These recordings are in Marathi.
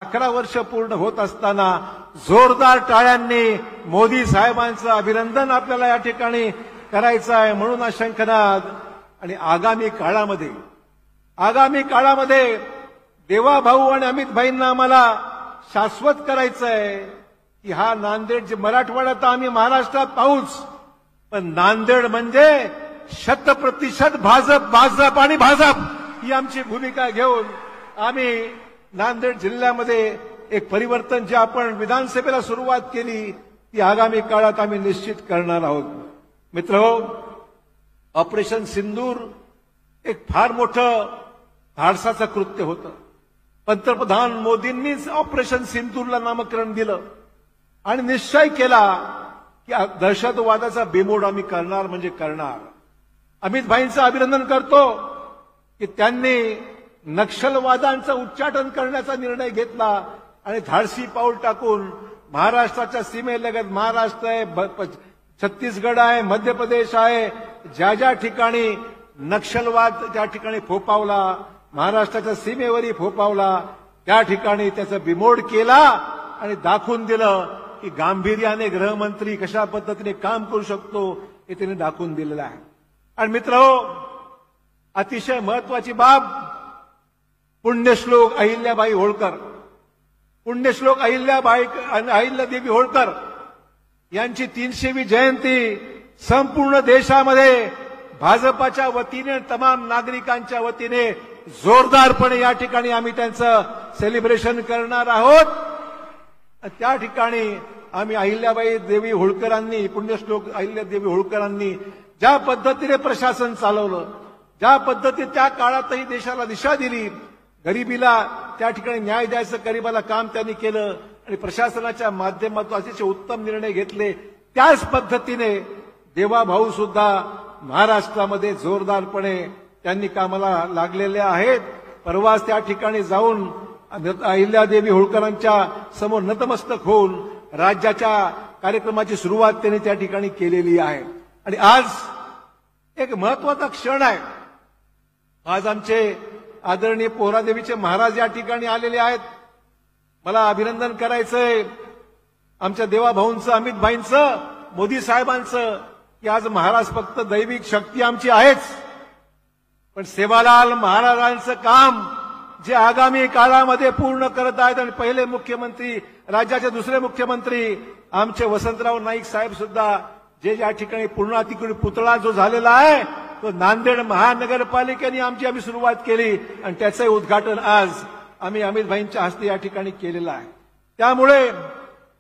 11 वर्ष पूर्ण होत असताना जोरदार टाळ्यांनी मोदी साहेबांचं अभिनंदन आपल्याला या ठिकाणी करायचं आहे. म्हणून शंखनाद. आणि आगामी काळामध्ये देवा भाऊ आणि अमित भाईंना आम्हाला शाश्वत करायचं आहे की हा नांदेड जे मराठवाड्यात आम्ही महाराष्ट्रात पाहूच, पण नांदेड म्हणजे 100% भाजप आणि भाजप ही आमची भूमिका घेऊन आम्ही नांदेड जिल्ह्यामध्ये एक परिवर्तन जे आपण विधानसभेला सुरुवात केली ती आगामी काळात आम्ही निश्चित करणार आहोत. मित्रहो, ऑपरेशन सिंदूर एक फार मोठं धाडसाचं कृत्य होतं. पंतप्रधान मोदींनीच ऑपरेशन सिंदूरला नामकरण दिलं आणि निश्चय केला की दहशतवादाचा बेमोड आम्ही करणार म्हणजे करणार. अमित भाईंचं अभिनंदन करतो की त्यांनी नक्षलवादांचं उच्चाटन करण्याचा निर्णय घेतला आणि धाडसी पाऊल टाकून महाराष्ट्राच्या सीमेलगत महाराष्ट्र आहे, छत्तीसगड आहे, मध्य प्रदेश आहे, ज्या ठिकाणी नक्षलवाद त्या ठिकाणी फोपावला, महाराष्ट्राच्या सीमेवरही फोपावला, त्या ठिकाणी त्याचा बिमोड केला आणि दाखवून दिलं की गांभीर्याने गृहमंत्री कशा पद्धतीने काम करू शकतो हे त्यांनी दाखवून दिलेलं आहे. आणि मित्रहो, अतिशय महत्वाची बाब, पुण्यश्लोक अहिल्याबाई होळकर, पुण्यश्लोक अहिल्यादेवी होळकर यांची 300वी जयंती संपूर्ण देशामध्ये भाजपाच्या वतीने तमाम नागरिकांच्या वतीने जोरदारपणे या ठिकाणी आम्ही त्यांचं सेलिब्रेशन करणार आहोत. त्या ठिकाणी आम्ही अहिल्याबाई देवी होळकरांनी, पुण्यश्लोक अहिल्यादेवी होळकरांनी ज्या पद्धतीने प्रशासन चालवलं, ज्या पद्धतीने त्या काळातही देशाला दिशा दिली, गरिबीला त्या ठिकाणी न्याय द्यायचं, गरिबाला काम त्यांनी केलं आणि प्रशासनाच्या माध्यमातून अतिशय उत्तम निर्णय घेतले, त्याच पद्धतीने देवाभाऊ सुद्धा महाराष्ट्रामध्ये जोरदारपणे त्यांनी कामाला लागलेले आहेत. परवाच त्या ठिकाणी जाऊन अहिल्यादेवी होळकरांच्या समोर नतमस्तक होऊन राज्याच्या कार्यक्रमाची सुरुवात त्यांनी त्या ठिकाणी केलेली आहे. आणि आज एक महत्वाचा क्षण आहे. आज आमचे आदरणीय पोहरादेवीचे महाराज या ठिकाणी आलेले आहेत. मला अभिनंदन करायचंय आमच्या देवाभाऊंचं, अमित भाईंचं, मोदी साहेबांचं की आज महाराज फक्त दैविक शक्ती आमची आहेच, पण सेवालाल महाराजांचं काम जे आगामी काळामध्ये पूर्ण करत आहेत. आणि पहिले मुख्यमंत्री, राज्याचे दुसरे मुख्यमंत्री आमचे वसंतराव नाईक साहेब सुद्धा जे या ठिकाणी पूर्ण तिकडे पुतळा जो झालेला आहे तो नांदेड महानगरपालिकेने आम्ही सुरुवात केली आणि त्याचं उद्घाटन आज आम्ही अमित भाईंच्या हस्ते या ठिकाणी केलेलं आहे. त्यामुळे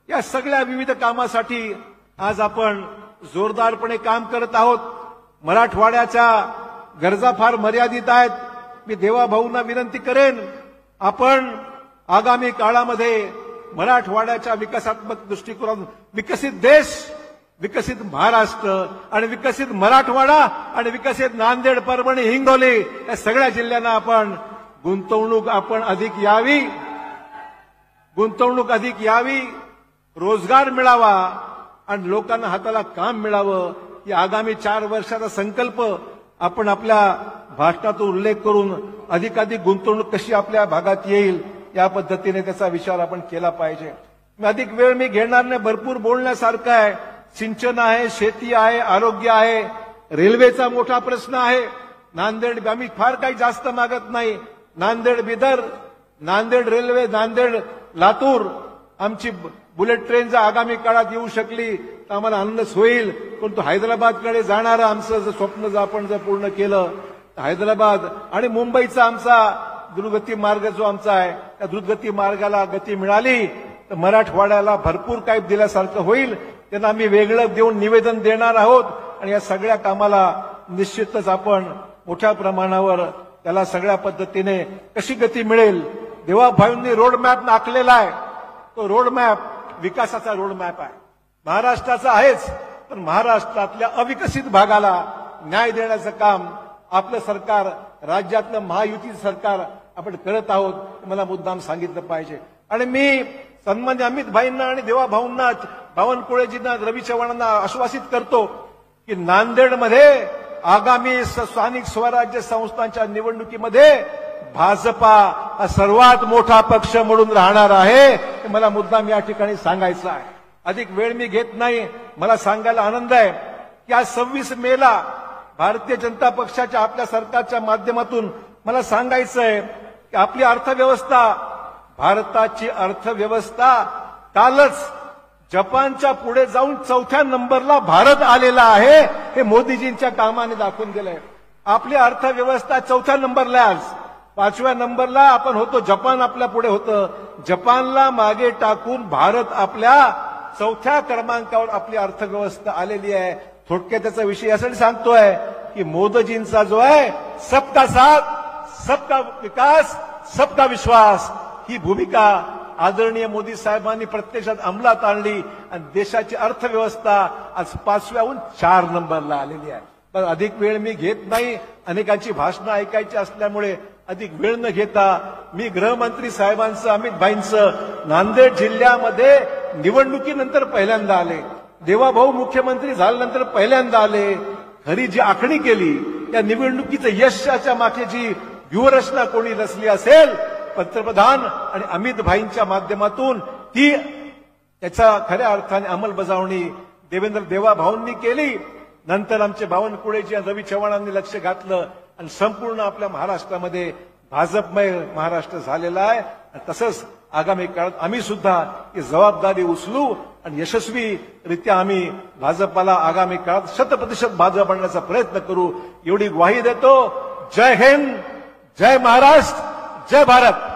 या सगळ्या विविध कामासाठी आज आपण जोरदारपणे काम करत आहोत. मराठवाड्याच्या गरजा फार मर्यादित आहेत. मी देवाभाऊंना विनंती करेन, आपण आगामी काळामध्ये मराठवाड्याच्या विकासात्मक दृष्टिकोनातून विकसित देश, विकसित महाराष्ट्र आणि विकसित मराठवाडा आणि विकसित नांदेड, परभणी, हिंगोली या सगळ्या जिल्ह्यांना आपण गुंतवणूक अधिक यावी, रोजगार मिळावा आणि लोकांना हाताला काम मिळावं. या आगामी 4 वर्षाचा संकल्प आपण आपल्या भाषणातून उल्लेख करून अधिकाधिक गुंतवणूक कशी आपल्या भागात येईल या पद्धतीने त्याचा विचार आपण केला पाहिजे. अधिक वेळ मी घेणार नाही, भरपूर बोलण्यासारखं आहे. सिंचन आहे, शेती आहे, आरोग्य आहे, रेल्वेचा मोठा प्रश्न आहे. नांदेड आम्ही फार काही जास्त मागत नाही. नांदेड बिदर, नांदेड रेल्वे, नांदेड लातूर आमची बुलेट ट्रेन जर आगामी काळात येऊ शकली तर आम्हाला आनंद होईल. परंतु हैदराबादकडे जाणारं आमचं जर स्वप्न जर आपण पूर्ण केलं तर हैदराबाद आणि मुंबईचा आमचा द्रुतगती मार्ग जो आमचा आहे त्या द्रुतगती मार्गाला गती मिळाली तर मराठवाड्याला भरपूर काही दिल्यासारखं होईल. त्यांना आम्ही वेगळं देऊन निवेदन देणार आहोत आणि या सगळ्या कामाला निश्चितच आपण मोठ्या प्रमाणावर त्याला सगळ्या पद्धतीने कशी गती मिळेल. देवाभाऊंनी रोडमॅप आखलेला आहे. तो रोडमॅप विकासाचा रोडमॅप आहे, महाराष्ट्राचा आहेच, पण महाराष्ट्रातल्या अविकसित भागाला न्याय देण्याचं काम आपलं सरकार, राज्यातलं महायुतीचं सरकार आपण करत आहोत. मला मुद्दाम सांगितलं पाहिजे. आणि मी सन्मान्य अमित भाईंना आणि देवाभाऊंना, बावनकुळेजींना, रवी चव्हाणांना आश्वासित करतो की नांदेडमध्ये आगामी स्थानिक स्वराज्य संस्थांच्या निवडणुकीमध्ये भाजपा हा सर्वात मोठा पक्ष म्हणून राहणार आहे हे मला मुद्दाम या ठिकाणी सांगायचं आहे. अधिक वेळ मी घेत नाही. मला सांगायला आनंद आहे की आज 26 मेला भारतीय जनता पक्षाच्या आपल्या सरकारच्या माध्यमातून मला सांगायचं आहे की आपली अर्थव्यवस्था, भारताची अर्थव्यवस्था कालच जपानच्या पुढे जाऊन 4थ्या नंबरला भारत आलेला आहे. हे मोदीजींच्या कामाने दाखवून दिलंय. आपली अर्थव्यवस्था 4थ्या नंबरला आज, 5व्या नंबरला आपण होतो. जपान आपल्या पुढे होतं. जपानला मागे टाकून भारत आपल्या 4थ्या क्रमांकावर आपली अर्थव्यवस्था आलेली आहे. थोडक्यात त्याचा विषय यासाठी सांगतोय की मोदीजींचा जो आहे सबका साथ, सबका विकास, सबका विश्वास ही भूमिका आदरणीय मोदी साहेबांनी प्रत्यक्षात अंमलात आणली आणि देशाची अर्थव्यवस्था आज 5व्याहून 4 नंबरला आलेली आहे. पण अधिक वेळ मी घेत नाही. अनेकांची भाषणं ऐकायची असल्यामुळे अधिक वेळ न घेता मी गृहमंत्री साहेबांचं, अमित भाईंचं नांदेड जिल्ह्यामध्ये निवडणुकीनंतर पहिल्यांदा आले. देवाभाऊ मुख्यमंत्री झाल्यानंतर पहिल्यांदा आले. खरी जी आखणी केली त्या निवडणुकीचं यशाच्या मागे जी व्यूहरचना कोणी रचली असेल पंतप्रधान आणि अमित भाईंच्या माध्यमातून, ती त्याचा खऱ्या अर्थाने अंमलबजावणी देवेंद्र देवाभाऊंनी केली. नंतर आमचे बावनकुळेजी आणि रवी चव्हाणांनी लक्ष घातलं आणि संपूर्ण आपल्या महाराष्ट्रामध्ये भाजपमय महाराष्ट्र झालेला आहे. तसंच आगामी काळात आम्ही सुद्धा ही जबाबदारी उचलू आणि यशस्वीरित्या आम्ही भाजपाला आगामी काळात 100% भाजप आणण्याचा प्रयत्न करू एवढी ग्वाही देतो. जय हिंद, जय महाराष्ट्र, जय भारत.